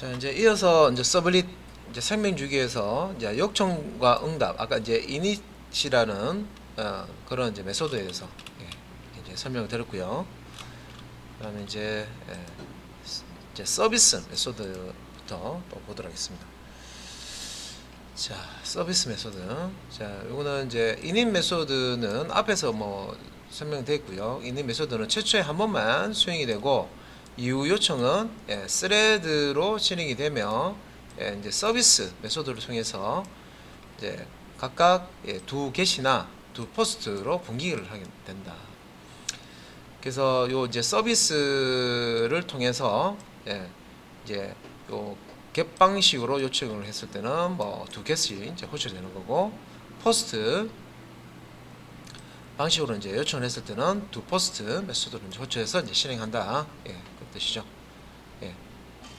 자, 이제 이어서 이제 서블릿 이제 생명 주기에서 이제 요청과 응답, 아까 이제 이닛이라는 그런 이제 메소드에 대해서 이제 설명을 드렸고요. 그다음에 이제 서비스 메소드부터 또 보도록 하겠습니다. 자, 서비스 메소드. 자, 요거는 이제 이닛 메소드는 앞에서 뭐 설명되어 있고요. 이닛 메소드는 최초에 한 번만 수행이 되고 이후 요청은 스레드로 진행이 되며 이제 서비스 메소드를 통해서 이제 각각 두 게시나 두 포스트로 분기를 하게 된다. 그래서 요 이제 서비스를 통해서 이제 요 겟 방식으로 요청을 했을 때는 뭐 두 개씩 이제 호출되는 거고, 포스트 방식으로 이제 요청을 했을 때는 두 포스트 메소드를 이제 호출해서 이제 실행한다. 그 뜻이죠.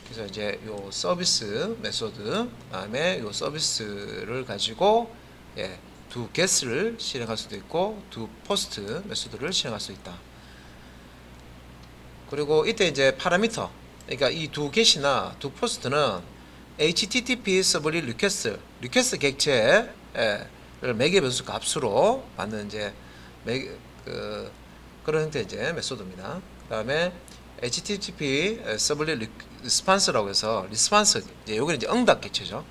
그래서 이제 요 서비스 메소드, 다음에 요 서비스를 가지고 두 get를 실행할 수도 있고 두 포스트 메소드를 실행할 수 있다. 그리고 이때 이제 파라미터, 그러니까 이 두 get이나 두 포스트는 HTTP 서블릿 리퀘스트 객체를 매개 변수 값으로 받는 이제 그런 형태의 이제 메소드입니다. 그다음에 HTTP 서블릿 리스판스라고 해서 리스판스, 이제 여기는 이제 응답 객체죠.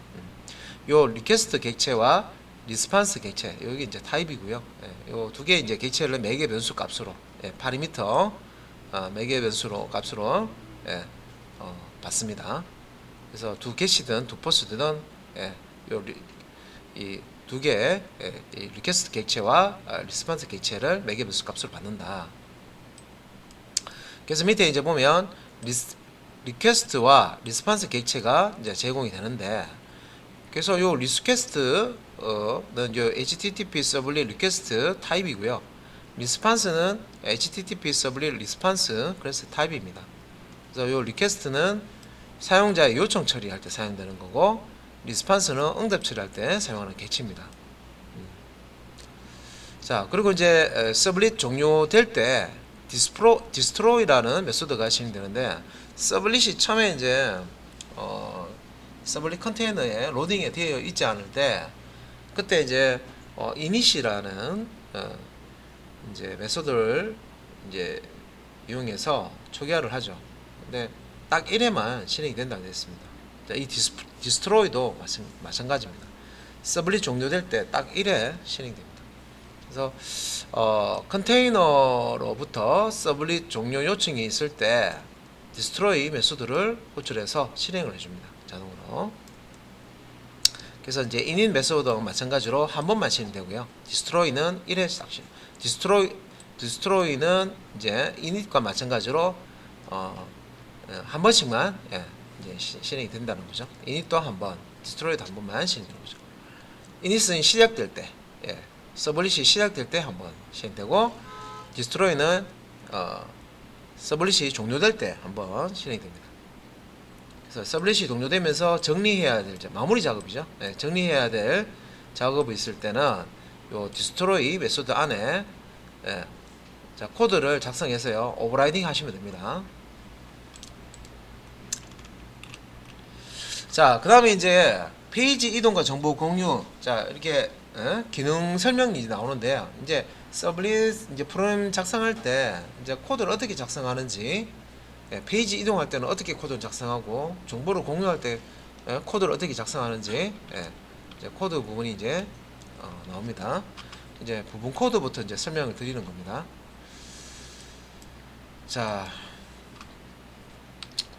요 리퀘스트 객체와 리스판스 객체, 여기 이제 타입이고요. 요 두 개 이제 객체를 매개 변수 값으로 파라미터 매개 변수로 값으로 받습니다. 그래서 두 게시든 두 포스트든 이 두 개의 리퀘스트 객체와 리스판스 객체를 매개 변수 값으로 받는다. 그래서 밑에 이제 보면 리퀘스트와 리스판스 객체가 이제 제공이 되는데, 그래서 요 리퀘스트는 요 HTTP 서블릿 리퀘스트 타입이고요. 리스판스는 HTTP 서블릿 리스판스 그래서 타입입니다. 그래서 요 리퀘스트는 사용자의 요청 처리할 때 사용되는 거고, 리스판스는 응답 처리할 때 사용하는 객체입니다. 자, 그리고 이제 서블릿 종료될 때 디스트로이라는 메소드가 실행되는데, 서블릿이 처음에 이제 서블릿 컨테이너에 로딩이 되어 있지 않을 때, 그때 이제 이닛이라는 이제 메소드를 이제 이용해서 초기화를 하죠. 근데 딱 1회만 실행이 된다고 되어 있습니다. 자, 이 디스트로이도 마찬가지입니다. 서블릿 종료될 때 딱 1회 실행됩니다. 그래서 컨테이너로부터 서블릿 종료 요청이 있을 때 디스트로이 메소드를 호출해서 실행을 해줍니다. 자동으로. 그래서 이제 init 메소드와 마찬가지로 한 번만 실행되고요. 디스트로이는 1회 딱 실행. 디스트로이는 이제 init과 마찬가지로 한 번씩만 이제 실행이 된다는 거죠. init도 한 번, 디스트로이도 한 번만 실행되는 거죠. init은 시작될 때, 서블릿이 시작될 때 한 번 실행되고, 디스트로이는 서블릿이 종료될 때 한 번 실행됩니다. 그래서 서블릿이 종료되면서 정리해야 될 마무리 작업이죠. 정리해야 될 작업이 있을 때는 요 디스트로이 메소드 안에 자, 코드를 작성해서요 오버라이딩 하시면 됩니다. 자, 그 다음에 이제 페이지 이동과 정보 공유, 자 이렇게 기능 설명이 나오는데, 이제 서블릿 이제 프로그램 작성할 때 이제 코드를 어떻게 작성하는지, 페이지 이동할 때는 어떻게 코드를 작성하고, 정보를 공유할 때 코드를 어떻게 작성하는지, 이제 코드 부분이 이제 나옵니다. 이제 부분 코드부터 이제 설명을 드리는 겁니다. 자,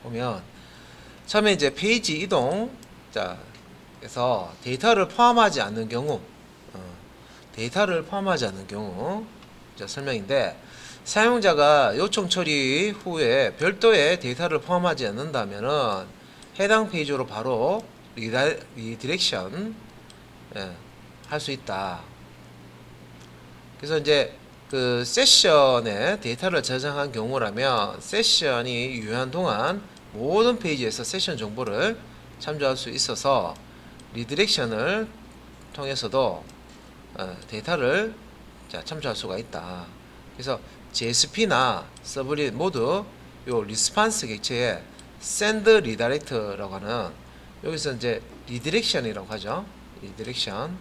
보면 처음에 이제 페이지 이동, 자, 그래서 데이터를 포함하지 않는 경우, 자, 설명인데, 사용자가 요청 처리 후에 별도의 데이터를 포함하지 않는다면은 해당 페이지로 바로 리디렉션 할 수 있다. 그래서 이제 그 세션에 데이터를 저장한 경우라면 세션이 유효한 동안 모든 페이지에서 세션 정보를 참조할 수 있어서 리디렉션을 통해서도 데이터를 참조할 수가 있다. 그래서 JSP나 서블릿 모두 요 리스판스 객체에 send redirect라고 하는 여기서 이제 redirection이라고 하죠. redirection.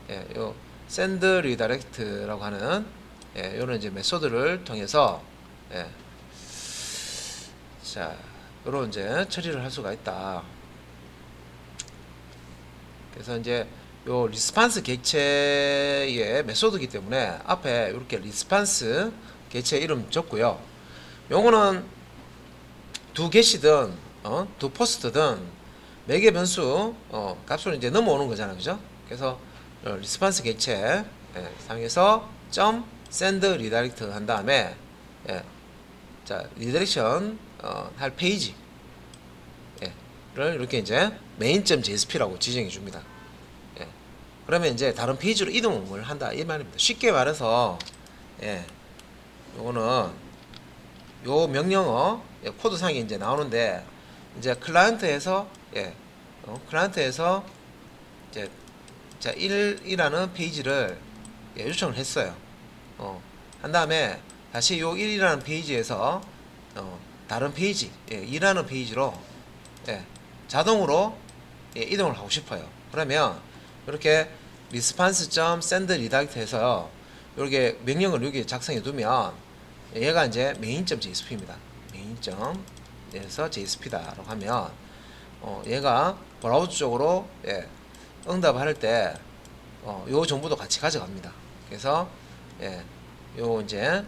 예, 요 send redirect라고 하는 예, 요런 이제 메소드를 통해서 예, 자, 요런 이제 처리를 할 수가 있다. 그래서 이제 요 리스판스 객체의 메소드이기 때문에 앞에 이렇게 리스판스 객체 이름 적고요. 요거는 두 게시든 두 포스트든 매개 변수 값으로 이제 넘어오는 거잖아요, 그죠? 그래서 리스판스 객체 예, 상에서 점 send redirect 한 다음에 예, 자 리다렉션 할 페이지 를 이렇게 이제 main.jsp라고 지정해 줍니다. 예, 그러면 이제 다른 페이지로 이동을 한다 이 말입니다. 쉽게 말해서 예, 요거는 요 명령어 예, 코드상에 이제 나오는데 이제 클라이언트에서 예, 클라이언트에서 이제 자 1이라는 페이지를 예, 요청을 했어요. 한 다음에 다시 요 1이라는 페이지에서 다른 페이지 예, 2라는 페이지로 예, 자동으로 예, 이동을 하고 싶어요. 그러면 이렇게 response.send redirect 해서 이렇게 명령을 여기 작성해 두면 얘가 이제 main.jsp입니다. main.에서 jsp다라고 하면 얘가 브라우저 쪽으로 예, 응답할 때 요 정보도 같이 가져갑니다. 그래서 예, 요 이제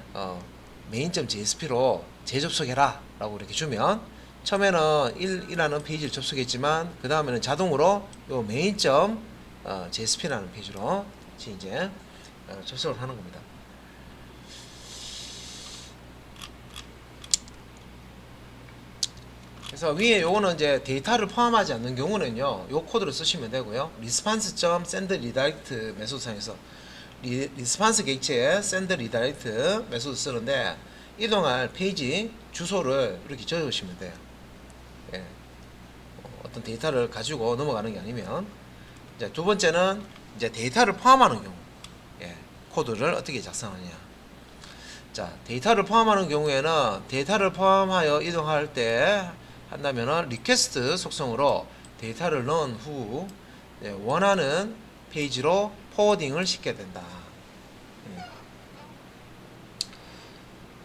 main.jsp로 재접속해라 라고 이렇게 주면 처음에는 1이라는 페이지를 접속했지만 그 다음에는 자동으로 요 main.jsp라는 페이지로 이제 접속을 하는 겁니다. 그래서 위에 요거는 이제 데이터를 포함하지 않는 경우는요, 요 코드를 쓰시면 되고요. response.send redirect 메소드상에서 리스판스 객체에 send redirect 메소드 쓰는데 이동할 페이지 주소를 이렇게 적으시면 돼요. 예. 어떤 데이터를 가지고 넘어가는 게 아니면 이제 두 번째는 이제 데이터를 포함하는 경우 예. 코드를 어떻게 작성하느냐. 자, 데이터를 포함하는 경우에는 데이터를 포함하여 이동할 때 한다면은 리퀘스트 속성으로 데이터를 넣은 후 예, 원하는 페이지로 포워딩을 시켜야 된다.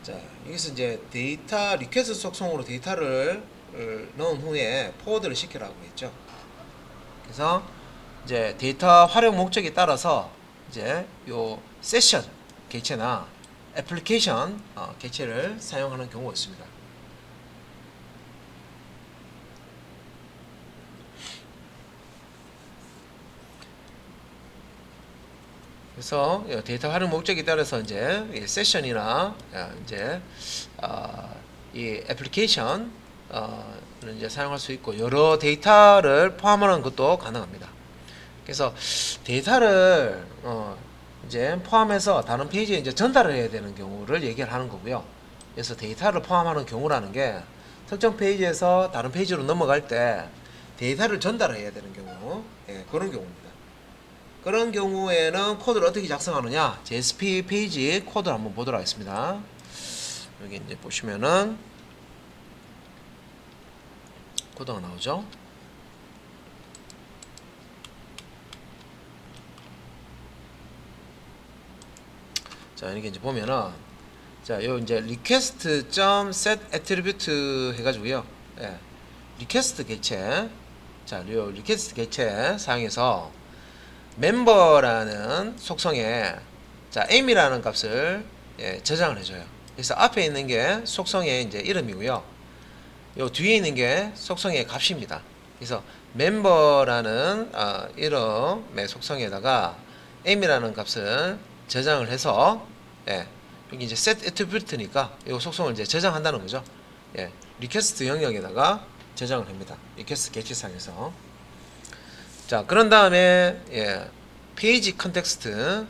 자, 여기서 이제 데이터 리퀘스트 속성으로 데이터를 넣은 후에 포워드를 시키라고 했죠. 그래서 이제 데이터 활용 목적에 따라서 이제 요 세션 객체나 애플리케이션 객체를 사용하는 경우가 있습니다. 그래서 데이터 활용 목적에 따라서 이제 세션이나 이제 이 애플리케이션 이제 사용할 수 있고 여러 데이터를 포함하는 것도 가능합니다. 그래서 데이터를 이제 포함해서 다른 페이지에 이제 전달을 해야 되는 경우를 얘기를 하는 거고요. 그래서 데이터를 포함하는 경우라는 게 특정 페이지에서 다른 페이지로 넘어갈 때 데이터를 전달해야 되는 경우, 예, 그런 경우입니다. 그런 경우에는 코드를 어떻게 작성하느냐, JSP 페이지 코드를 한번 보도록 하겠습니다. 여기 이제 보시면은 코드가 나오죠. 자, 이렇게 이제 보면은 자, 요 이제 request.setAttribute 해가지고요. 예, 리퀘스트 객체. 자, 요 리퀘스트 객체 사용해서 멤버라는 속성에 자 aim이라는 값을 예, 저장을 해줘요. 그래서 앞에 있는 게 속성의 이제 이름이고요. 요 뒤에 있는 게 속성의 값입니다. 그래서 멤버라는 이름의 속성에다가 aim이라는 값을 저장을 해서 예, 여기 이제 set attribute니까 이 속성을 이제 저장한다는 거죠. 예, 리퀘스트 영역에다가 저장을 합니다. 리퀘스트 객체상에서. 자, 그런 다음에 예, 페이지 컨텍스트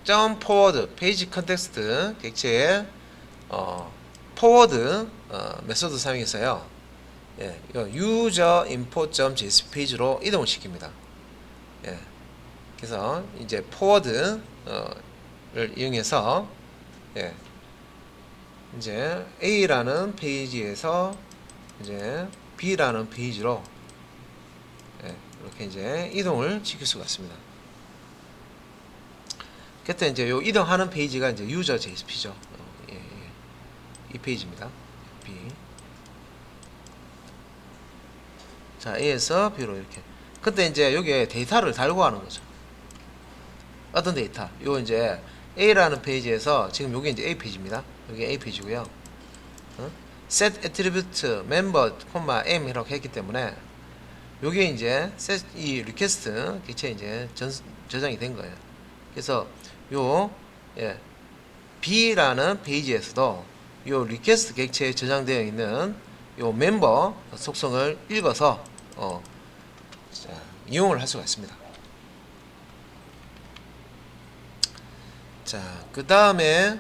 점 포워드 페이지 컨텍스트 객체의 포워드 메소드 사용해서요. 예, user import.js 페이지로 이동을 시킵니다. 예, 그래서 이제 포워드를 이용해서 예, 이제 A라는 페이지에서 이제 B라는 페이지로 이렇게 이제 이동을 시킬 수가 있습니다. 그때 이제 요 이동하는 페이지가 이제 유저 JSP죠. 이 페이지입니다. B. 자, A에서 B로 이렇게. 그때 이제 여기에 데이터를 달고 하는 거죠. 어떤 데이터? 요 이제 A라는 페이지에서 지금 여기 이제 A 페이지입니다. 여기 A 페이지고요. set attribute member, m이라고 했기 때문에 요게 이제 set 이 request 객체 이제 저장이 된 거예요. 그래서 요 B라는 페이지에서도 요 request 객체에 저장되어 있는 요 멤버 속성을 읽어서 이용을 할 수가 있습니다. 자, 그 다음에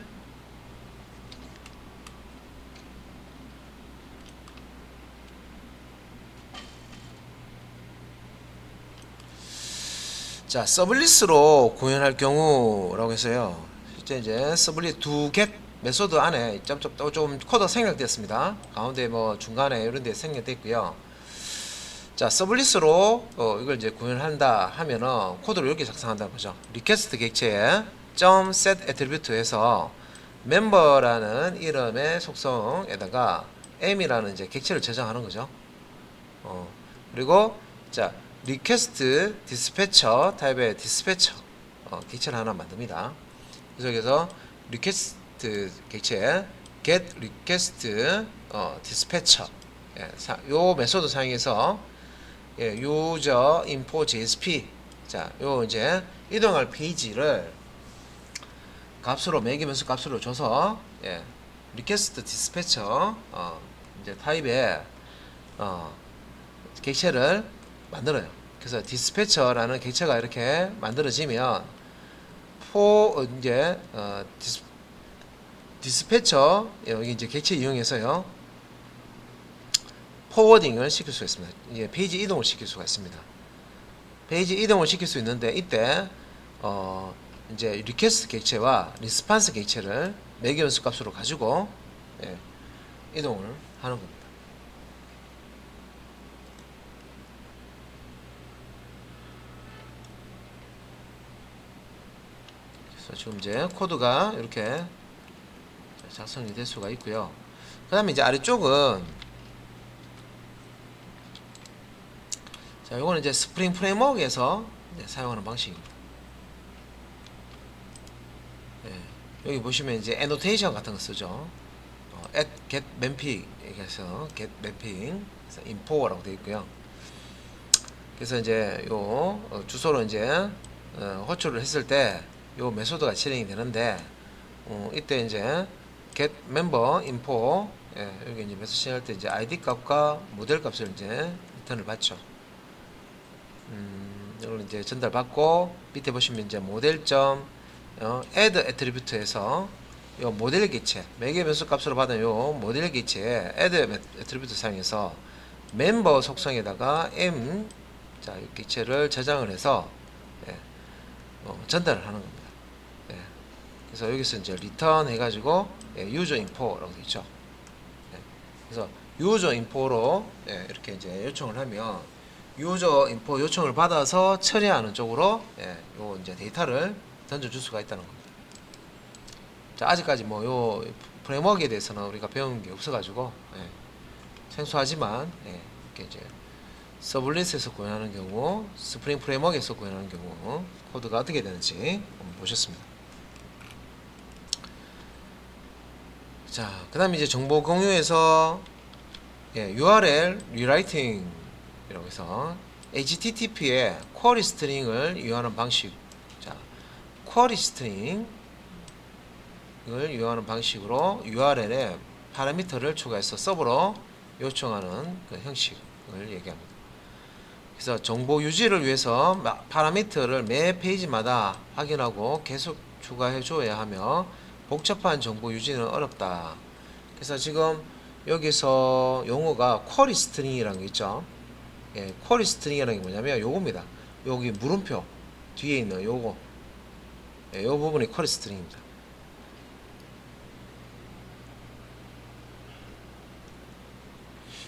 자, 서블리스로 구현할 경우라고 해서요. 실제 이제 서블리스 두 get 메소드 안에 좀 코드가 생략되었습니다. 가운데 뭐 중간에 이런 데 생략됐고요. 자, 서블리스로 이걸 이제 구현한다 하면은 코드를 이렇게 작성한다는 거죠. 리퀘스트 객체에 .set attribute에서 멤버라는 이름의 속성에다가 m이라는 이제 객체를 저장하는 거죠. 그리고 자, 리퀘스트 디스패처 타입의 디스패처 객체를 하나 만듭니다. 그래서 리퀘스트 객체 get request dispatcher 요 메소드 사용해서 user info JSP 자, 요 이제 이동할 페이지를 값으로 매기면서 값으로 줘서 request dispatcher 이제 타입의 객체를 만들어요. 그래서 디스패처라는 객체가 이렇게 만들어지면 이제 디스패처 여기 이제 객체 이용해서요 포워딩을 시킬 수가 있습니다. 이제 페이지 이동을 시킬 수가 있습니다. 페이지 이동을 시킬 수 있는데 이때 이제 리퀘스트 객체와 리스판스 객체를 매개연수 값으로 가지고 이동을 하는 겁니다. 그래서 지금 이제 코드가 이렇게 작성이 될 수가 있고요. 그 다음에 이제 아래쪽은 자, 요거는 이제 스프링 프레임워크에서 사용하는 방식입니다. 여기 보시면 이제 애노테이션 같은 거 쓰죠. at get mapping에서 get mapping, info라고 되어 있고요. 그래서 이제 요 주소로 이제 호출을 했을 때 요 메소드가 실행이 되는데 이때 이제 get member info 여기 이제 메소드 실행할 때 이제 id 값과 모델 값을 이제 리턴을 받죠. 이걸 이제 전달받고 밑에 보시면 이제 모델점 add attribute에서 요 모델 객체 매개 변수 값으로 받은 요 모델 객체에 add attribute 사용해서 멤버 속성에다가 m 자, 이 객체를 저장을 해서 전달을 하는 겁니다. 그래서 여기서 이제 return 해가지고 user info라고 되어 있죠. 그래서 user info로 이렇게 이제 요청을 하면 유저 인포 요청을 받아서 처리하는 쪽으로 요 이제 데이터를 던져줄 수가 있다는 겁니다. 자, 아직까지 뭐 요 프레임워크에 대해서는 우리가 배운 게 없어가지고 생소하지만 이렇게 이제 서블릿에서 구현하는 경우, 스프링 프레임워크에서 구현하는 경우 코드가 어떻게 되는지 한번 보셨습니다. 자, 그다음에 이제 정보 공유에서 URL 리라이팅 이라고 해서 HTTP에 쿼리 스트링을 이용하는 방식. 자, 쿼리 스트링을 이용하는 방식으로 URL에 파라미터를 추가해서 서버로 요청하는 그 형식을 얘기합니다. 그래서 정보 유지를 위해서 파라미터를 매 페이지마다 확인하고 계속 추가해 줘야 하며 복잡한 정보 유지는 어렵다. 그래서 지금 여기서 용어가 쿼리 스트링이라는 게 있죠. 쿼리 스트링이라는 게 뭐냐면 요겁니다. 여기 물음표 뒤에 있는 요거 요 부분이 쿼리 스트링입니다.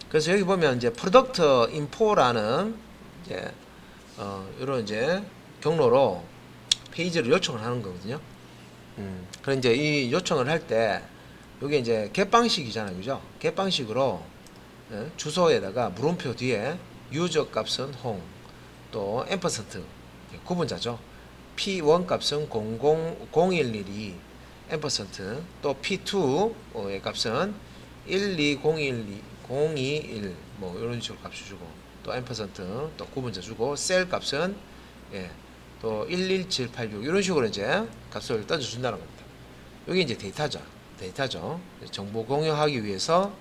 그래서 여기 보면 이제 프로덕트 인포라는 이제 이런 이제 경로로 페이지를 요청을 하는 거거든요. 그럼 이제 이 요청을 할 때 이게 이제 겟방식이잖아요, 그죠? 겟방식으로 주소에다가 물음표 뒤에 유저 값은 홈, 또 앰퍼센트 구분자죠. P1 값은 00112 앰퍼센트, 또 P2의 값은 12021 뭐 이런 식으로 값을 주고, 또 앰퍼센트 또 구분자 주고, 셀 값은 또 11786 이런 식으로 이제 값을 던져 준다는 겁니다. 여기 이제 데이터죠. 정보 공유하기 위해서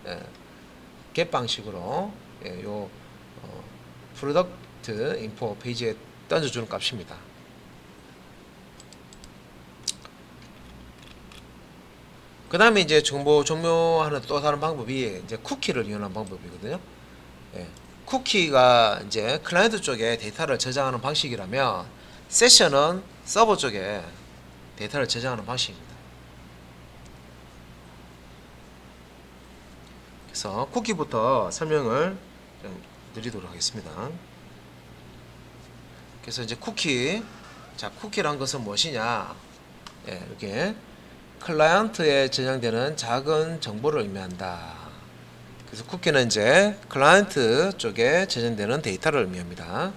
겟 방식으로 요 프로덕트 인포 페이지에 던져주는 값입니다. 그 다음에 이제 정보 종료하는 또 다른 방법이 이제 쿠키를 이용하는 방법이거든요. 쿠키가 이제 클라이언트 쪽에 데이터를 저장하는 방식이라면, 세션은 서버 쪽에 데이터를 저장하는 방식입니다. 그래서 쿠키부터 설명을 좀 드리도록 하겠습니다. 그래서 이제 쿠키란 것은 무엇이냐? 이렇게 클라이언트에 저장되는 작은 정보를 의미한다. 그래서 쿠키는 이제 클라이언트 쪽에 저장되는 데이터를 의미합니다.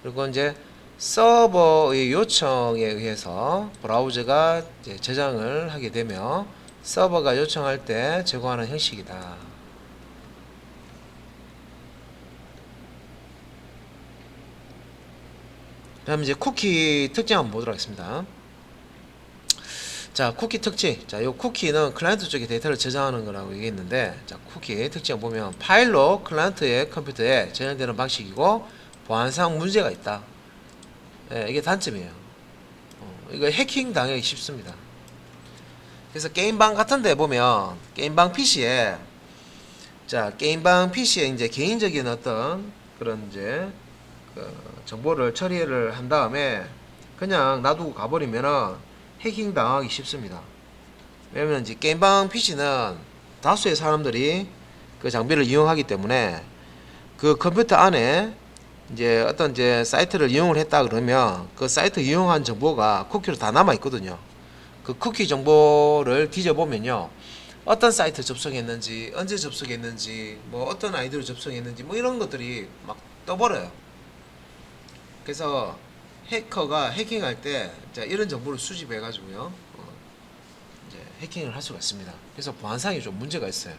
그리고 이제 서버의 요청에 의해서 브라우저가 이제 저장을 하게 되며, 서버가 요청할 때 제공하는 형식이다. 다음 이제 쿠키 특징 한번 보도록 하겠습니다. 자, 쿠키 특징. 자, 요 쿠키는 클라이언트 쪽에 데이터를 저장하는 거라고 얘기했는데, 자, 쿠키 특징 보면 파일로 클라이언트의 컴퓨터에 저장되는 방식이고, 보안상 문제가 있다. 이게 단점이에요. 이거 해킹 당하기 쉽습니다. 그래서 게임방 같은 데 보면, 게임방 PC에 이제 개인적인 어떤 그런 이제 정보를 처리를 한 다음에 그냥 놔두고 가버리면은 해킹 당하기 쉽습니다. 왜냐면 이제 게임방 PC는 다수의 사람들이 그 장비를 이용하기 때문에, 그 컴퓨터 안에 이제 어떤 이제 사이트를 이용을 했다 그러면 그 사이트 이용한 정보가 쿠키로 다 남아 있거든요. 그 쿠키 정보를 뒤져보면요, 어떤 사이트 접속했는지, 언제 접속했는지, 뭐 어떤 아이디로 접속했는지, 뭐 이런 것들이 막 떠버려요. 그래서 해커가 해킹할 때 이런 정보를 수집해 가지고요, 이제 해킹을 할 수가 있습니다. 그래서 보안상에 좀 문제가 있어요.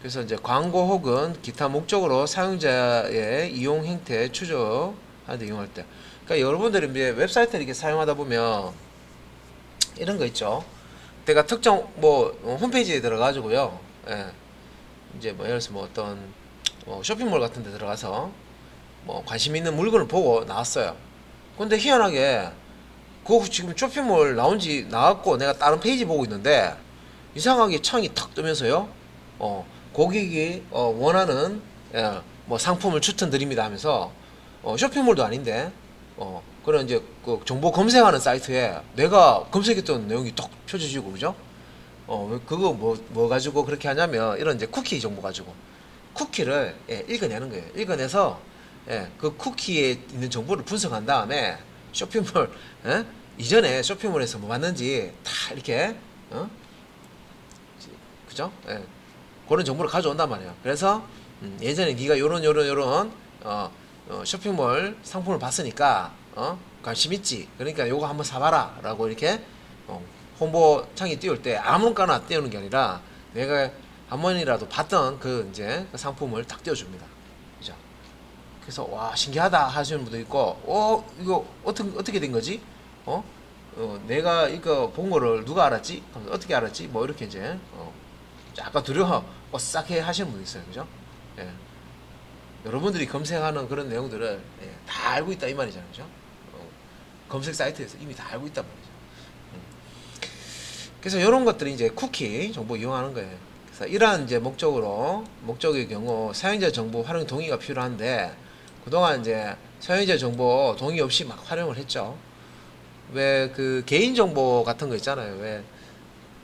그래서 이제 광고 혹은 기타 목적으로 사용자의 이용 행태 추적하는데 이용할 때, 그러니까 여러분들이 이제 웹사이트를 이렇게 사용하다 보면 이런 거 있죠. 내가 특정 뭐 홈페이지에 들어가지고요, 이제 뭐 예를 들어서 뭐 어떤 쇼핑몰 같은 데 들어가서 뭐 관심 있는 물건을 보고 나왔어요. 근데 희한하게 그 지금 쇼핑몰 나온지 나왔고 내가 다른 페이지 보고 있는데, 이상하게 창이 탁 뜨면서요, 고객이 원하는 뭐 상품을 추천드립니다 하면서, 쇼핑몰도 아닌데 그런 이제 그 정보 검색하는 사이트에 내가 검색했던 내용이 딱 펴져지고, 그죠? 그거 뭐 가지고 그렇게 하냐면, 이런 이제 쿠키 정보 가지고 쿠키를 읽어내는 거예요. 읽어내서 그 쿠키에 있는 정보를 분석한 다음에 쇼핑몰 이전에 쇼핑몰에서 뭐 봤는지 다 이렇게 그죠? 그런 정보를 가져온단 말이에요. 그래서 예전에 네가 요런 쇼핑몰 상품을 봤으니까 관심 있지, 그러니까 요거 한번 사봐라 라고 이렇게 홍보 창이 띄울 때 아무거나 띄우는 게 아니라 내가 한 번이라도 봤던 그 이제 그 상품을 딱 띄워줍니다. 그죠? 그래서 와 신기하다 하시는 분도 있고, 이거 어떻게 된 거지? 내가 이거 본 거를 누가 알았지? 어떻게 알았지? 뭐 이렇게 이제 약간 두려워 싹해 하시는 분도 있어요. 그죠? 여러분들이 검색하는 그런 내용들을 다 알고 있다 이 말이잖아요. 그죠? 검색 사이트에서 이미 다 알고 있단 말이죠. 그래서 이런 것들이 이제 쿠키 정보 이용하는 거예요. 그래서 이러한 이제 목적의 경우 사용자 정보 활용 동의가 필요한데, 그동안 이제 사용자 정보 동의 없이 막 활용을 했죠. 왜 그 개인 정보 같은 거 있잖아요. 왜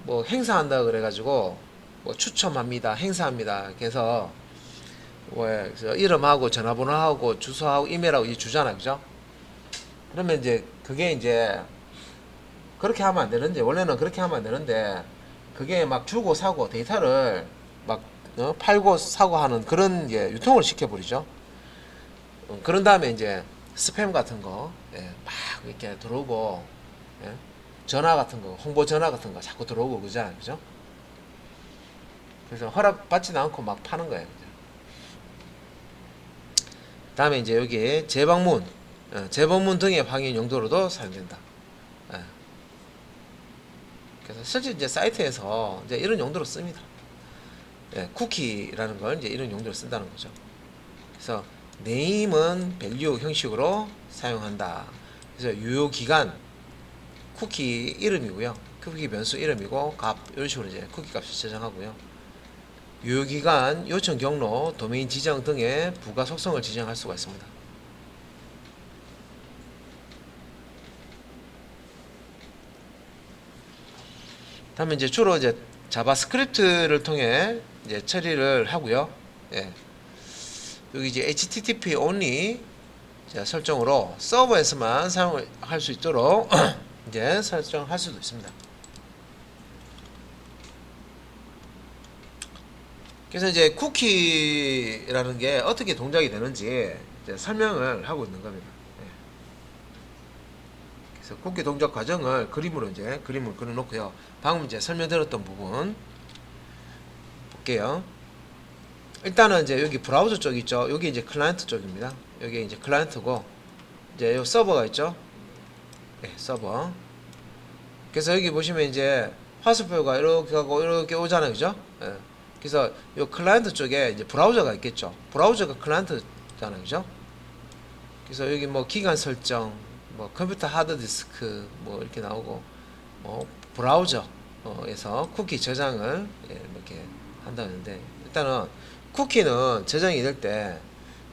뭐 행사한다 그래가지고 뭐 추첨합니다, 행사합니다. 그래서 그래서 이름하고 전화번호하고 주소하고 이메일하고 이 주잖아, 그죠? 그러면 이제 그게 이제 그렇게 하면 안 되는데, 원래는 그렇게 하면 안 되는데, 그게 막 주고 사고 데이터를 막 팔고 사고 하는 그런 예, 유통을 시켜버리죠. 그런 다음에 이제 스팸 같은 거 예, 막 이렇게 들어오고 예, 전화 같은 거, 홍보 전화 같은 거 자꾸 들어오고 그러잖아요, 그죠? 그래서 허락 받지도 않고 막 파는 거예요. 그죠? 다음에 이제 여기 재방문, 재방문 등의 확인 용도로도 사용된다. 예. 그래서 실제 이제 사이트에서 이제 이런 용도로 씁니다. 예, 쿠키라는 걸 이제 이런 용도로 쓴다는 거죠. 그래서 네임은 밸류 형식으로 사용한다. 그래서 유효 기간 쿠키 이름이고요. 쿠키 변수 이름이고 값 이런 식으로 이제 쿠키 값을 저장하고요. 유효 기간, 요청 경로, 도메인 지정 등의 부가 속성을 지정할 수가 있습니다. 다음에 이제 주로 이제 자바스크립트를 통해 이제 처리를 하고요. 예. 여기 이제 HTTP only 설정으로 서버에서만 사용을 할 수 있도록 이제 설정할 수도 있습니다. 그래서 이제 쿠키라는 게 어떻게 동작이 되는지 이제 설명을 하고 있는 겁니다. 예. 그래서 쿠키 동작 과정을 그림으로 이제 그림을 그려놓고요. 방금 이제 설명드렸던 부분 볼게요. 일단은 이제 여기 브라우저 쪽 있죠. 여기 이제 클라이언트 쪽입니다. 여기 이제 클라이언트고 이제 요 서버가 있죠. 네, 서버. 그래서 여기 보시면 이제 화살표가 이렇게 가고 이렇게 오잖아요, 그죠? 예. 그래서 요 클라이언트 쪽에 이제 브라우저가 있겠죠. 브라우저가 클라이언트잖아요, 그죠? 그래서 여기 뭐 기간 설정, 뭐 컴퓨터 하드디스크 뭐 이렇게 나오고 뭐 브라우저에서 쿠키 저장을 이렇게 한다는데 일단은 쿠키는 저장이 될 때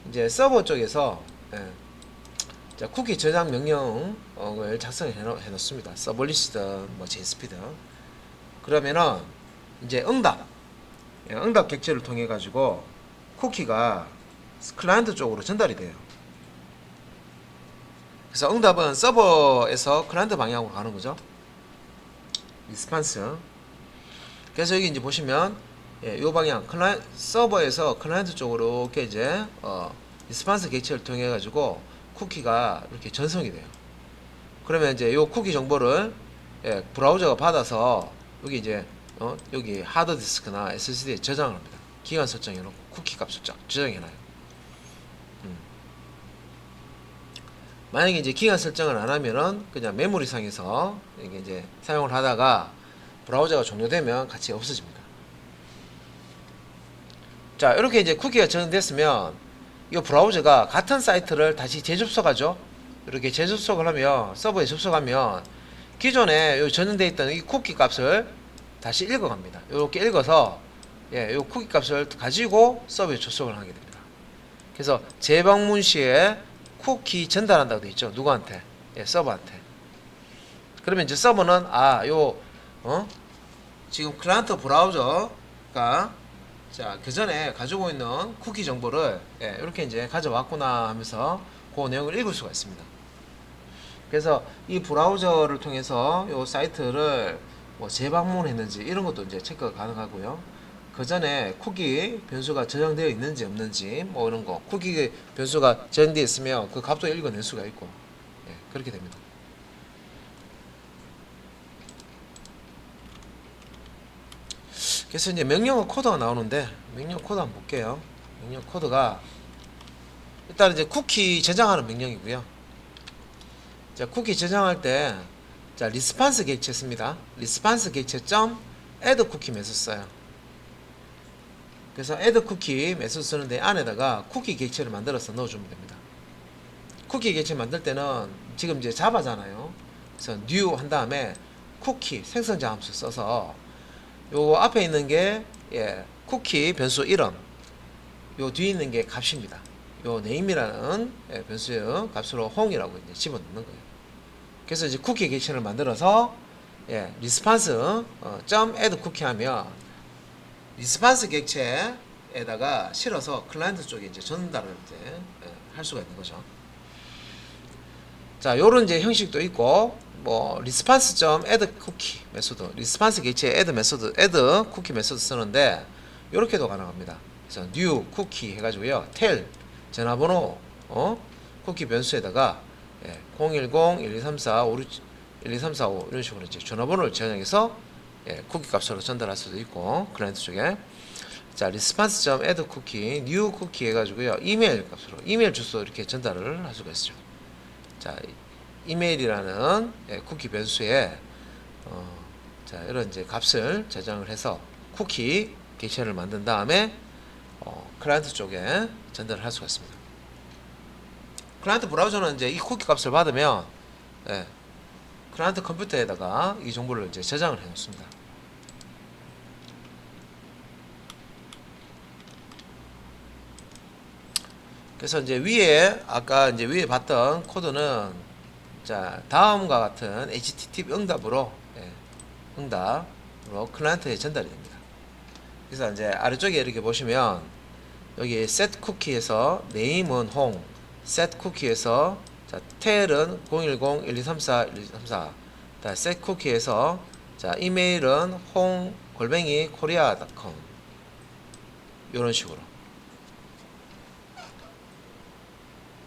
이제 서버 쪽에서 자, 쿠키 저장 명령을 작성해 놓습니다. 서블리시든 뭐 JSP든 그러면은 이제 응답 객체를 통해 가지고 쿠키가 클라이언트 쪽으로 전달이 돼요. 그래서 응답은 서버에서 클라이언트 방향으로 가는 거죠. 리스판스. 그래서 여기 이제 보시면 이 방향 서버에서 클라이언트 쪽으로 이렇게 이제 리스판스 객체를 통해 가지고 쿠키가 이렇게 전송이 돼요. 그러면 이제 요 쿠키 정보를 브라우저가 받아서 여기 이제 여기 하드디스크나 SSD에 저장을 합니다. 기간 설정해 놓고 쿠키 값을 저장해 놔요. 만약에 이제 기간 설정을 안 하면은 그냥 메모리상에서 이게 이제 사용을 하다가 브라우저가 종료되면 같이 없어집니다. 자, 이렇게 이제 쿠키가 저장됐으면 이 브라우저가 같은 사이트를 다시 재접속하죠. 이렇게 재접속을 하면 서버에 접속하면 기존에 저장되어 있던 이 쿠키 값을 다시 읽어갑니다. 이렇게 읽어서 이 쿠키 값을 가지고 서버에 접속을 하게 됩니다. 그래서 재방문 시에 쿠키 전달한다고 되어 있죠. 누구한테? 서버한테. 그러면 이제 서버는 지금 클라이언트 브라우저가 자, 그 전에 가지고 있는 쿠키 정보를 이렇게 이제 가져왔구나 하면서 그 내용을 읽을 수가 있습니다. 그래서 이 브라우저를 통해서 이 사이트를 뭐 재방문했는지 이런 것도 이제 체크가 가능하고요. 그 전에 쿠키 변수가 저장되어 있는지 없는지 뭐 이런 거, 쿠키 변수가 저장되어 있으면 그 값도 읽어낼 수가 있고 그렇게 됩니다. 그래서 이제 명령어 코드가 나오는데 명령 코드 한번 볼게요. 명령 코드가 일단 이제 쿠키 저장하는 명령이고요. 자, 쿠키 저장할 때 자, 리스판스 객체 씁니다. 리스판스 객체 점 add 쿠키 메소드 써요. 그래서 add 쿠키 메소드 쓰는데 안에다가 쿠키 객체를 만들어서 넣어주면 됩니다. 쿠키 객체 만들 때는 지금 이제 자바잖아요. 그래서 new 한 다음에 쿠키 생성자 함수 써서 요 앞에 있는 게 쿠키 변수 이름, 요 뒤에 있는 게 값입니다. 요 name이라는 변수의 값으로 home이라고 이제 집어넣는 거예요. 그래서 이제 쿠키 객체를 만들어서 리스판스 점 add 쿠키 하면 리스판스 객체에다가 실어서 클라이언트 쪽에 이제 전달을 이제 할 수가 있는 거죠. 자, 요런 이제 형식도 있고, 뭐 response.add cookie 메소드, 리스판스 객체 add 메소드, add cookie 메소드 쓰는데 요렇게도 가능합니다. 그래서 new cookie 해가지고요, tell 전화번호 쿠키 변수에다가 010-1234-5 이런 식으로 이제 전화번호를 저장해서 쿠키 값으로 전달할 수도 있고, 클라이언트 쪽에. 자, response.add cookie, new cookie 해가지고요, 이메일 값으로 이메일 주소 이렇게 전달을 할 수가 있어요. 자, 이메일이라는 쿠키 변수에 자, 이런 이제 값을 저장을 해서 쿠키 객체를 만든 다음에 클라이언트 쪽에 전달을 할 수가 있습니다. 클라이언트 브라우저는 이제 이 쿠키 값을 받으면 클라이언트 컴퓨터에다가 이 정보를 이제 저장을 해 놓습니다. 그래서 이제 위에 아까 이제 위에 봤던 코드는 자, 다음과 같은 HTTP 응답으로 클라이언트에 전달이 됩니다. 그래서 이제 아래쪽에 이렇게 보시면 여기 set cookie에서 name은 home, set cookie에서 자, tail은 010-1234-1234, set cookie에서 자, 이메일은 home@korea.com 이런 식으로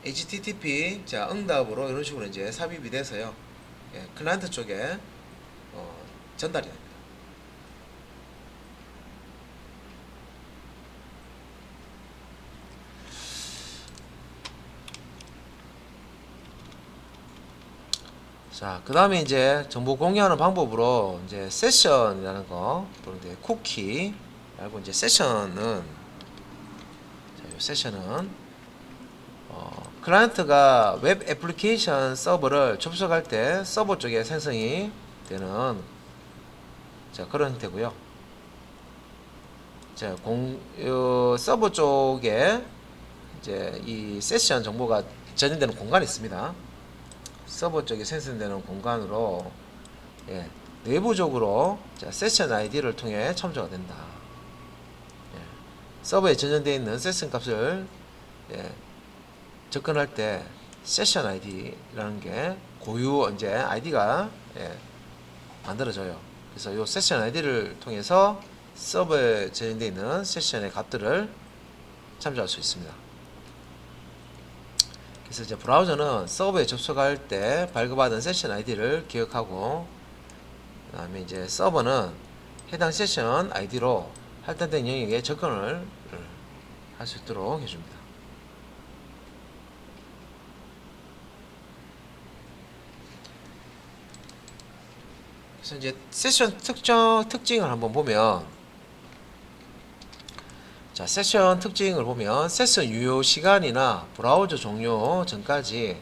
HTTP 자, 응답으로 이런 식으로 이제 삽입이 돼서요, 클라이언트 쪽에 전달이 됩니다. 자, 그 다음에 이제 정보 공유하는 방법으로 이제 세션이라는 거, 또는 이제 쿠키 말고 이제 세션은, 자, 이 세션은 클라이언트가 웹 애플리케이션 서버를 접속할 때 서버 쪽에 생성이 되는 자, 그런 형태고요. 자, 서버 쪽에 이제 이 세션 정보가 저장되는 공간이 있습니다. 서버 쪽에 생성되는 공간으로 내부적으로 자, 세션 아이디를 통해 첨부가 된다. 서버에 저장되어 있는 세션 값을 접근할 때 세션 아이디라는 게 고유 이제 아이디가 만들어져요. 그래서 이 세션 아이디를 통해서 서버에 저장되어 있는 세션의 값들을 참조할 수 있습니다. 그래서 이제 브라우저는 서버에 접속할 때 발급받은 세션 아이디를 기억하고, 그 다음에 이제 서버는 해당 세션 아이디로 할당된 영역에 접근을 할 수 있도록 해줍니다. 그래서 이제 세션 특징을 한번 보면, 자, 세션 특징을 보면 세션 유효 시간이나 브라우저 종료 전까지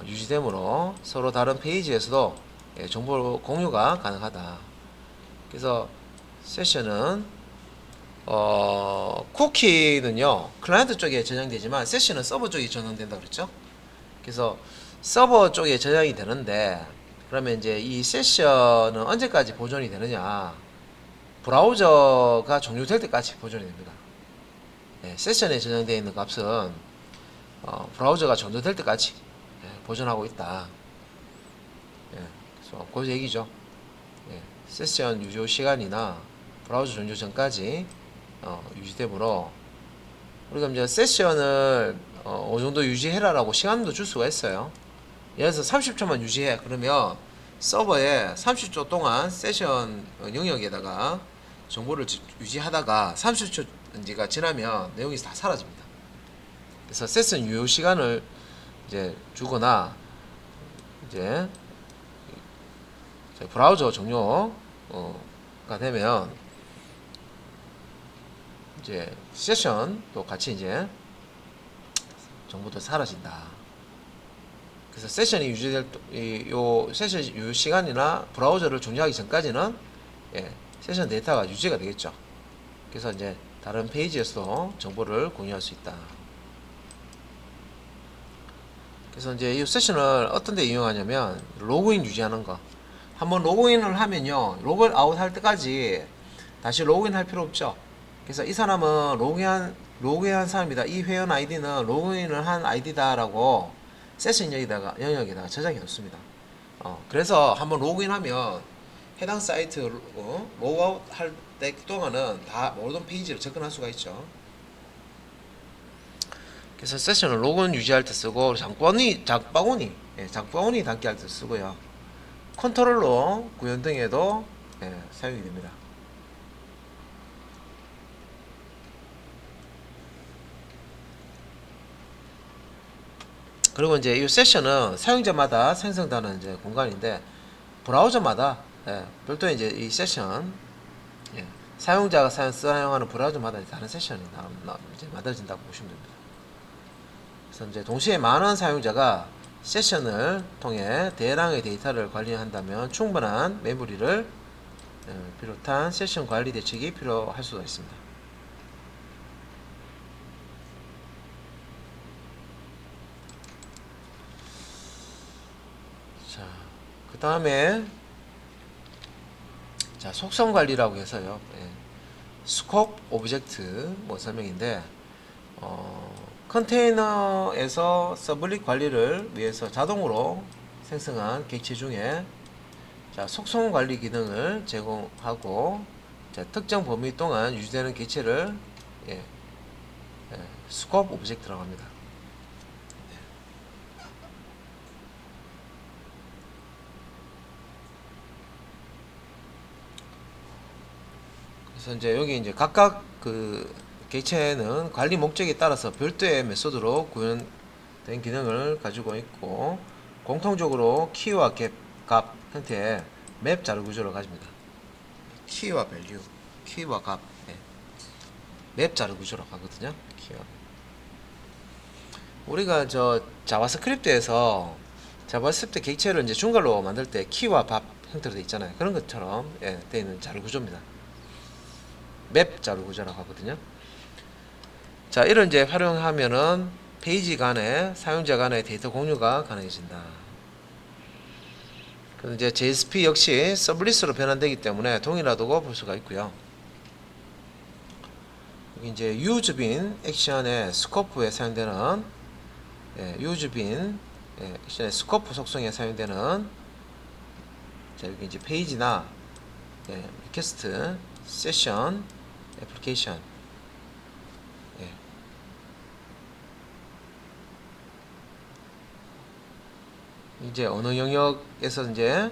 유지되므로 서로 다른 페이지에서도 정보 공유가 가능하다. 그래서 세션은 쿠키는요 클라이언트 쪽에 저장되지만 세션은 서버 쪽에 저장된다 그랬죠. 그래서 서버 쪽에 저장이 되는데, 그러면 이제 이 세션은 언제까지 보존이 되느냐, 브라우저가 종료될 때까지 보존이 됩니다. 세션에 저장되어 있는 값은 브라우저가 종료될 때까지 보존하고 있다. 그래서 그 얘기죠. 세션 유효 시간이나 브라우저 종료 전까지 유지되므로, 우리가 이제 세션을 어느 정도 유지해라라고 시간도 줄 수가 있어요. 예를 들어서 30초만 유지해 그러면 서버에 30초 동안 세션 영역에다가 정보를 유지하다가 30초가 지나면 내용이 다 사라집니다. 그래서 세션 유효 시간을 이제 주거나, 이제 브라우저 종료가 되면 이제 세션도 같이 이제 정보도 사라진다. 그래서 세션이 유지될 요 세션 유효 시간이나 브라우저를 종료하기 전까지는 세션 데이터가 유지가 되겠죠. 그래서 이제 다른 페이지에서도 정보를 공유할 수 있다. 그래서 이제 이 세션을 어떤 데 이용하냐면 로그인 유지하는 거. 한번 로그인을 하면요, 로그아웃 할 때까지 다시 로그인 할 필요 없죠. 그래서 이 사람은 로그인한 사람이다. 이 회원 아이디는 로그인을 한 아이디다라고 세션 영역에다가 저장해 뒀습니다. 그래서 한번 로그인하면 해당 사이트 로그아웃 할 때 동안은 다 모든 페이지로 접근할 수가 있죠. 그래서 세션을 로그인 유지할 때 쓰고 장바구니 담기 할 때 쓰고요. 컨트롤러 구현 등에도 사용이 됩니다. 그리고 이제 이 세션은 사용자마다 생성되는 이제 공간인데 브라우저마다 별도의 이제 이 세션 사용자가 사용하는 브라우저마다 다른 세션이 이제 만들어진다고 보시면 됩니다. 그래서 이제 동시에 많은 사용자가 세션을 통해 대량의 데이터를 관리한다면 충분한 메모리를 비롯한 세션 관리 대책이 필요할 수가 있습니다. 자, 그 다음에 속성 관리라고 해서요. 스콥 오브젝트 설명인데 컨테이너에서 서블릿 관리를 위해서 자동으로 생성한 객체 중에 속성 관리 기능을 제공하고 특정 범위 동안 유지되는 객체를 스콥 오브젝트라고 합니다. 그래서 이제 여기 이제 각각 그 객체는 관리 목적에 따라서 별도의 메소드로 구현된 기능을 가지고 있고 공통적으로 키와 값 형태의 맵 자료 구조를 가집니다. 키와 밸류, 키와 값, 맵 자료 구조라고 하거든요. 키와. 우리가 자바스크립트에서 자바스크립트 객체를 이제 중괄로 만들 때 키와 밥 형태로 되어 있잖아요. 그런 것처럼 되어 있는 자료 구조입니다. 맵 자료 구조라고 하거든요. 자, 이런 이제 활용하면은 페이지 간에 사용자 간의 데이터 공유가 가능해진다. 그래서 이제 JSP 역시 서블릿으로 변환되기 때문에 동일하다고 볼 수가 있고요. 여기 이제 유즈빈 액션의 스코프에 사용되는 유즈빈 액션의 스코프 속성에 사용되는 여기 이제 페이지나 리퀘스트, 세션, 애플리케이션 이제 어느 영역에서 이제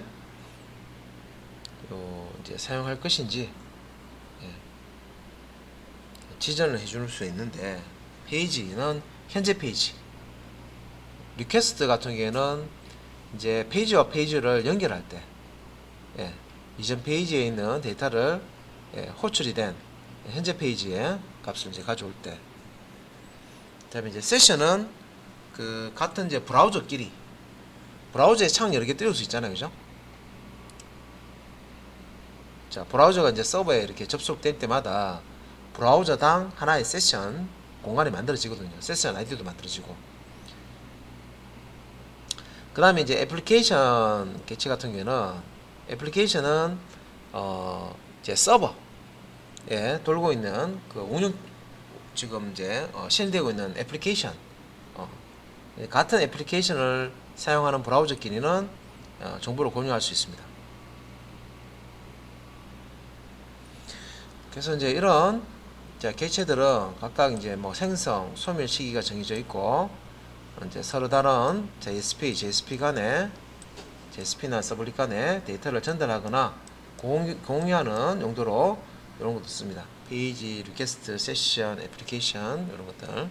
사용할 것인지 지정을 해줄 수 있는데 페이지는 현재 페이지, 리퀘스트 같은 경우에는 이제 페이지와 페이지를 연결할 때 이전 페이지에 있는 데이터를 호출이 된 현재 페이지의 값을 이제 가져올 때, 그다음에 이제 세션은 그 같은 이제 브라우저끼리 브라우저에 창 여러 개 띄울 수 있잖아요, 그죠? 자, 브라우저가 이제 서버에 이렇게 접속될 때마다 브라우저당 하나의 세션 공간이 만들어지거든요. 세션 아이디도 만들어지고. 그 다음에 이제 애플리케이션 객체 같은 경우에는 애플리케이션은 이제 서버에 돌고 있는 그 운영 지금 이제 실행되고 있는 애플리케이션 같은 애플리케이션을 사용하는 브라우저끼리는 정보를 공유할 수 있습니다. 그래서 이제 이런 객체들은 각각 이제 생성, 소멸 시기가 정해져 있고 이제 서로 다른 JSP 간에 JSP나 서블릿 간에 데이터를 전달하거나 공유하는 용도로 이런 것도 씁니다. 페이지, 리퀘스트, 세션, 애플리케이션 이런 것들.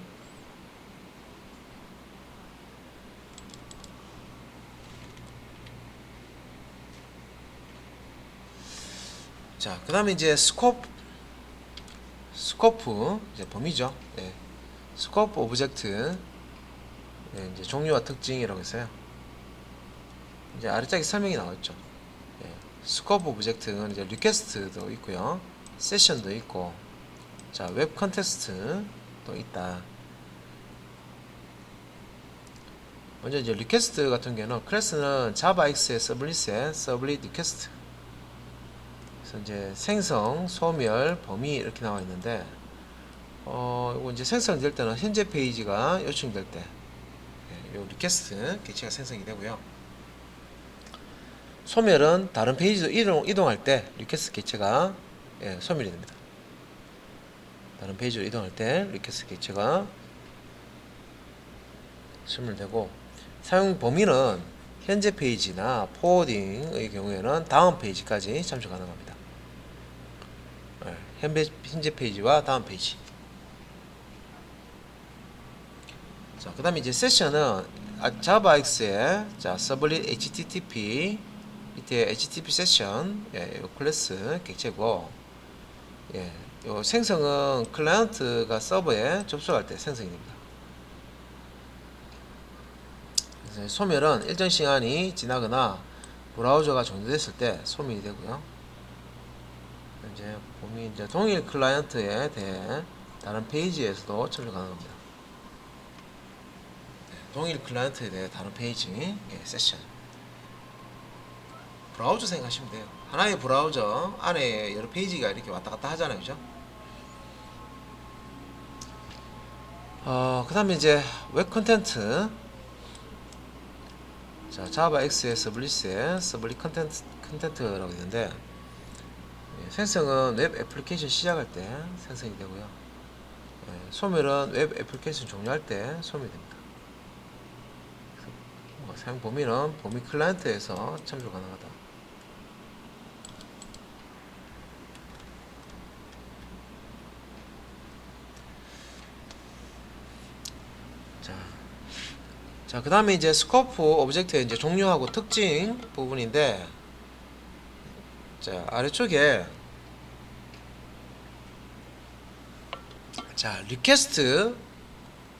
자, 그 다음에 이제 스코프 이제 범위죠. 스코프 오브젝트 이제 종류와 특징이라고 해서요. 이제 아래쪽에 설명이 나왔죠. 스코프 오브젝트는 이제 리퀘스트도 있고요, 세션도 있고, 자, 웹 컨텍스트도 있다. 먼저 이제 리퀘스트 같은 경우는 클래스는 자바X의 서블릿의 서블릿 리퀘스트. 그래서 이제 생성, 소멸, 범위 이렇게 나와 있는데, 이거 이제 생성될 때는 현재 페이지가 요청될 때, 요 리퀘스트 객체가 생성이 되고요. 소멸은 다른 페이지로 이동할 때 리퀘스트 객체가 소멸이 됩니다. 다른 페이지로 이동할 때 리퀘스트 객체가 소멸되고, 사용 범위는 현재 페이지나 포워딩의 경우에는 다음 페이지까지 참조 가능합니다. 현재 페이지와 다음 페이지. 자, 그 다음에 이제 세션은 자바X의 서블릿 HTTP 밑에 HTTP 세션 요 클래스 객체고, 요 생성은 클라이언트가 서버에 접속할 때 생성이 됩니다. 그래서 소멸은 일정 시간이 지나거나 브라우저가 종료됐을 때 소멸이 되고요. 이제 범위 이제 동일 클라이언트에 대해 다른 페이지에서도 참조 가능합니다. 동일 클라이언트에 대해 다른 페이지 세션. 브라우저 생각하시면 돼요. 하나의 브라우저 안에 여러 페이지가 이렇게 왔다 갔다 하잖아요, 그죠? 그 다음에 이제 웹 컨텐트. 자, 자바X의 서블릿의 서블릿 컨텐트라고 있는데, 생성은 웹 애플리케이션 시작할 때 생성이 되고요. 소멸은 웹 애플리케이션 종료할 때 소멸됩니다. 사용 범위는 범위 클라이언트에서 참조 가능하다. 자, 그 다음에 이제 스코프 오브젝트의 이제 종류하고 특징 부분인데, 자, 아래쪽에 자, 리퀘스트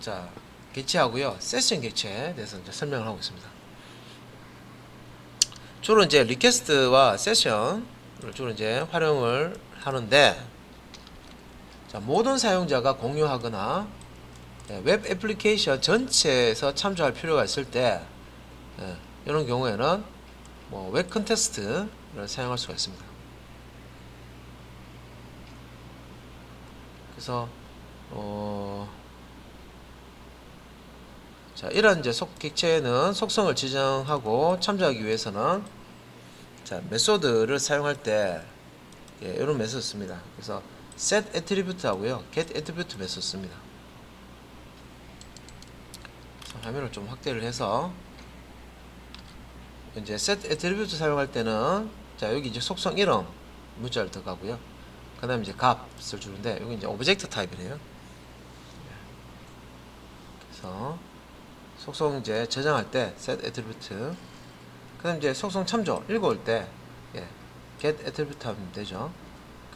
자, 객체하고요, 세션 객체에 대해서 이제 설명을 하고 있습니다. 주로 이제 리퀘스트와 세션을 주로 이제 활용을 하는데, 자, 모든 사용자가 공유하거나 웹 애플리케이션 전체에서 참조할 필요가 있을 때, 이런 경우에는 뭐 웹 컨텍스트를 사용할 수가 있습니다. 그래서 자, 이런 이제 객체는 속성을 지정하고 참조하기 위해서는 자, 메소드를 사용할 때 이런 메소드 씁니다. 그래서 set attribute 하고요, get attribute 메소드 씁니다. 화면을 좀 확대를 해서, 이제 set attribute 사용할 때는 자, 여기 이제 속성 이름 문자를 들어가고요. 그 다음에 이제 값을 주는데, 여기 이제 오브젝트 타입이래요. 그래서 속성 이제 저장할 때 set attribute, 그 다음 이제 속성 참조 읽어올 때 get attribute 하면 되죠.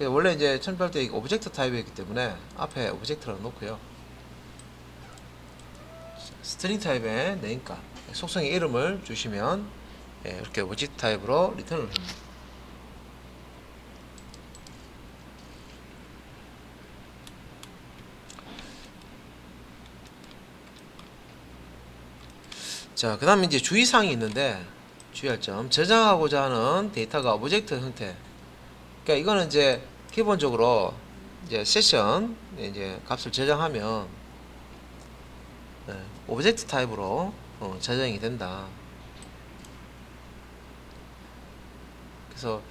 원래 이제 첨부할 때 오브젝트 타입이기 때문에 앞에 오브젝트라고 놓고요. 스트링 타입의 네임값, 속성의 이름을 주시면 이렇게 오브젝트 타입으로 리턴을 합니다. 자, 그 다음에 이제 주의사항이 있는데, 주의할 점, 저장하고자 하는 데이터가 오브젝트 형태. 그러니까 이거는 이제 기본적으로 이제 세션 이제 값을 저장하면 오브젝트 타입으로 저장이 된다. 그래서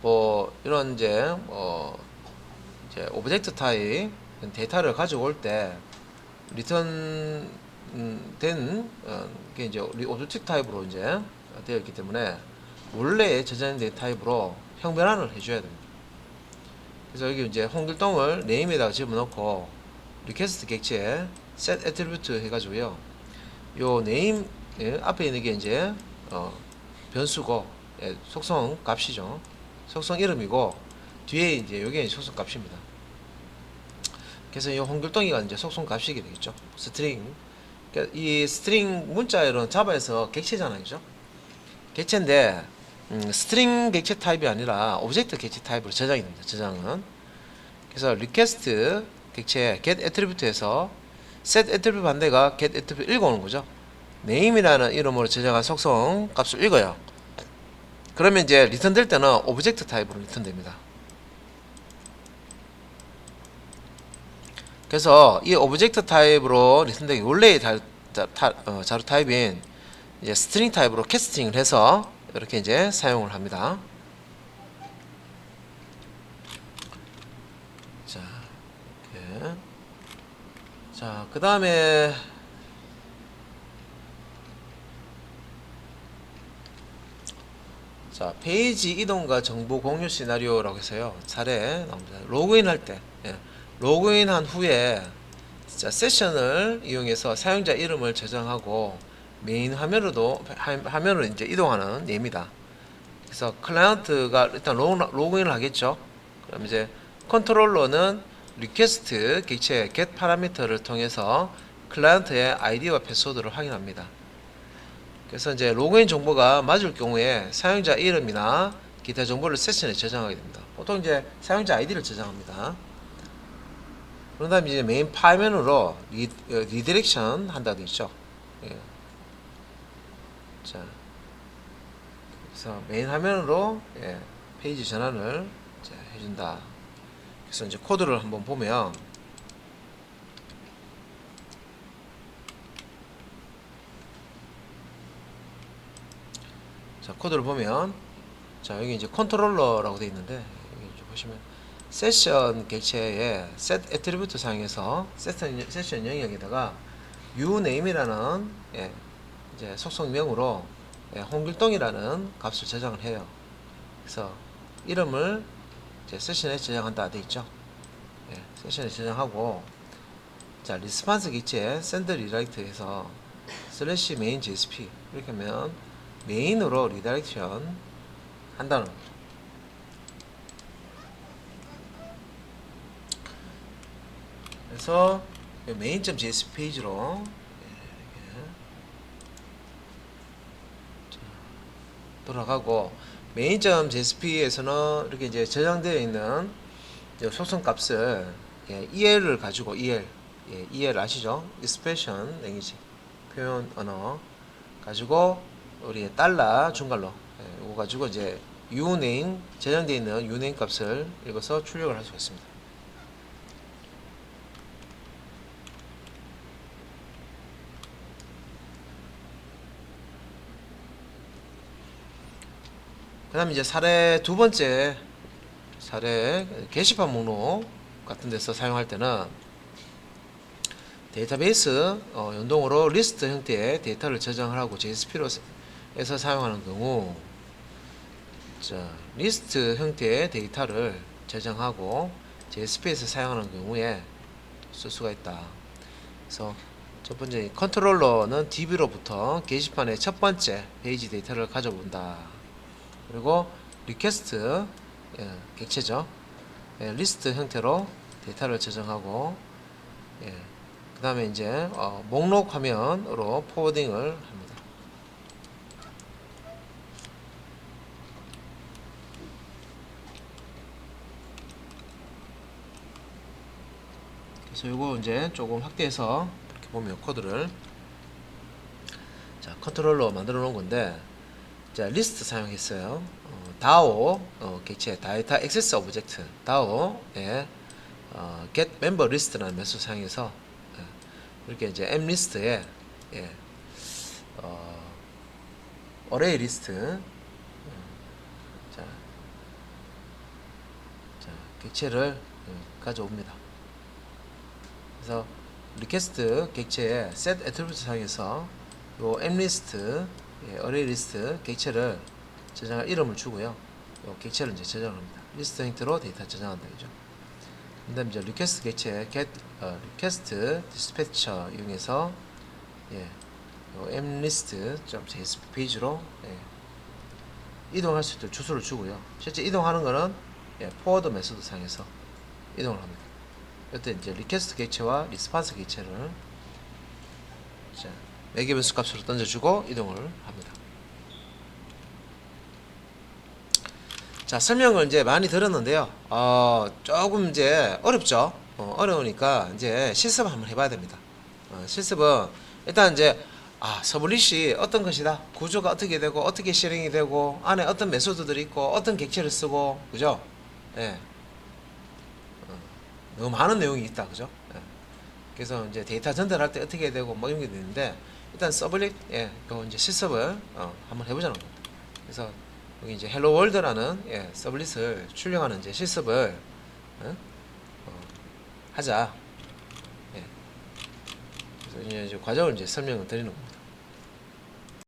뭐 이런 이제 오브젝트 타입 데이터를 가지고 올 때 리턴 된 게 이제 오브젝트 타입으로 이제 되어 있기 때문에 원래 저장된 타입으로 형변환을 해줘야 됩니다. 그래서 여기 이제 홍길동을 네임에다가 집어넣고 리퀘스트 객체에 set attribute 해가지고요, 요 네임 앞에 있는 게 이제 변수고 속성 값이죠. 속성 이름이고 뒤에 이제 요게 속성 값입니다. 그래서 이 홍길동이가 이제 속성 값이게 되겠죠. 스트링. 그러니까 이 스트링 문자열은 자바에서 객체잖아요, 그죠? 객체인데 스트링 객체 타입이 아니라 오브젝트 객체 타입으로 저장이 됩니다. 저장은. 그래서 리퀘스트 객체 get attribute에서 set attribute 반대가 get attribute 읽어오는 거죠. name이라는 이름으로 저장한 속성 값을 읽어요. 그러면 이제 리턴 될 때는 오브젝트 타입으로 리턴 됩니다. 그래서 이 오브젝트 타입으로 리턴되기 원래의 자료 타입인 이제 스트링 타입으로 캐스팅을 해서 이렇게 이제 사용을 합니다. 자, 이렇게. 자, 그 다음에 자, 페이지 이동과 정보 공유 시나리오라고 해서요. 사례 나옵니다. 로그인 할 때, 로그인한 후에 자, 세션을 이용해서 사용자 이름을 저장하고 메인 화면으로 이제 이동하는 예입니다. 그래서 클라이언트가 일단 로그인을 하겠죠. 그럼 이제 컨트롤러는 리퀘스트 객체 get 파라미터를 통해서 클라이언트의 아이디와 패스워드를 확인합니다. 그래서 이제 로그인 정보가 맞을 경우에 사용자 이름이나 기타 정보를 세션에 저장하게 됩니다. 보통 이제 사용자 아이디를 저장합니다. 그런 다음에 이제 메인 화면으로 리디렉션 한다 되어 있죠. 예. 자, 그래서 메인 화면으로 페이지 전환을 이제 해준다. 그래서 이제 코드를 한번 보면 자, 코드를 보면 자, 여기 이제 컨트롤러라고 되어 있는데 여기 좀 보시면 세션 객체에 set 애트리뷰트 사용해서 세션 영역에다가 uname이라는 이제 속성명으로 홍길동이라는 값을 저장을 해요. 그래서 이름을 이제 세션에 저장한다 되어 있죠. 세션에 저장하고 자, 리스판스 객체 send redirect에서 슬래시 main JSP 이렇게 하면 메인으로 리다이렉션 한다는 거죠. 그래서 main.js 페이지로 돌아가고 main.jsp에서는 이렇게 이제 저장되어 있는 속성 값을 EL을 가지고 EL 아시죠? Expression Language 표현 언어 가지고 우리 달러 중괄로 이거 가지고 이제 uname 저장되어 있는 uname 값을 읽어서 출력을 할 수가 있습니다. 그 다음에 이제 사례 두 번째 사례 게시판 목록 같은 데서 사용할 때는 데이터베이스 연동으로 리스트 형태의 데이터를 저장을 하고 JSP로 에서 사용하는 경우 자, 리스트 형태의 데이터를 저장하고 JSP에서 사용하는 경우에 쓸 수가 있다. 그래서 첫 번째 컨트롤러는 DB로부터 게시판의 첫 번째 페이지 데이터를 가져본다. 그리고 리퀘스트 객체죠. 리스트 형태로 데이터를 저장하고 그 다음에 이제 목록 화면으로 포워딩을 합니다. 그래서 이거 이제 조금 확대해서 이렇게 보면 코드를 자, 컨트롤러 만들어 놓은 건데 자, 리스트 사용했어요. DAO 객체 데이터 액세스 오브젝트 DAO에 get member list라는 메소드 사용해서 이렇게 이제 mlist에 array 리스트 자, 객체를 가져옵니다. 그래서 리퀘스트 객체에 set attribute 사용해서 요 mlist array 리스트 객체를 저장할 이름을 주고요. 요 객체를 이제 저장합니다. 리스트 형태로 데이터 저장한다 이죠. 그다음에 이제 리퀘스트 객체 get request dispatcher 이용해서 요 mlist.js 페이지로 이동할 수 있도록 주소를 주고요. 실제 이동하는 거는 forward 메소드 사용해서 이동을 합니다. 이때 이제 리퀘스트 객체와 리스판스 객체를 매개 변수 값으로 던져주고 이동을 합니다. 자, 설명을 이제 많이 들었는데요. 조금 이제 어렵죠. 어려우니까 이제 실습 한번 해봐야 됩니다. 실습은 일단 이제 서블릿이 어떤 것이다. 구조가 어떻게 되고 어떻게 실행이 되고 안에 어떤 메소드들이 있고 어떤 객체를 쓰고 그죠? 예. 너무 많은 내용이 있다. 그죠? 예. 그래서 이제 데이터 전달할 때 어떻게 해야 되고 뭐 이런 게 있는데 일단 서블릿 그 이제 실습을 한번 해보자는 겁니다. 그래서 여기 이제 헬로 월드라는 서블릿을 출력하는 이제 실습을 하자. 그래서 이제 과정을 이제 설명을 드리는 겁니다.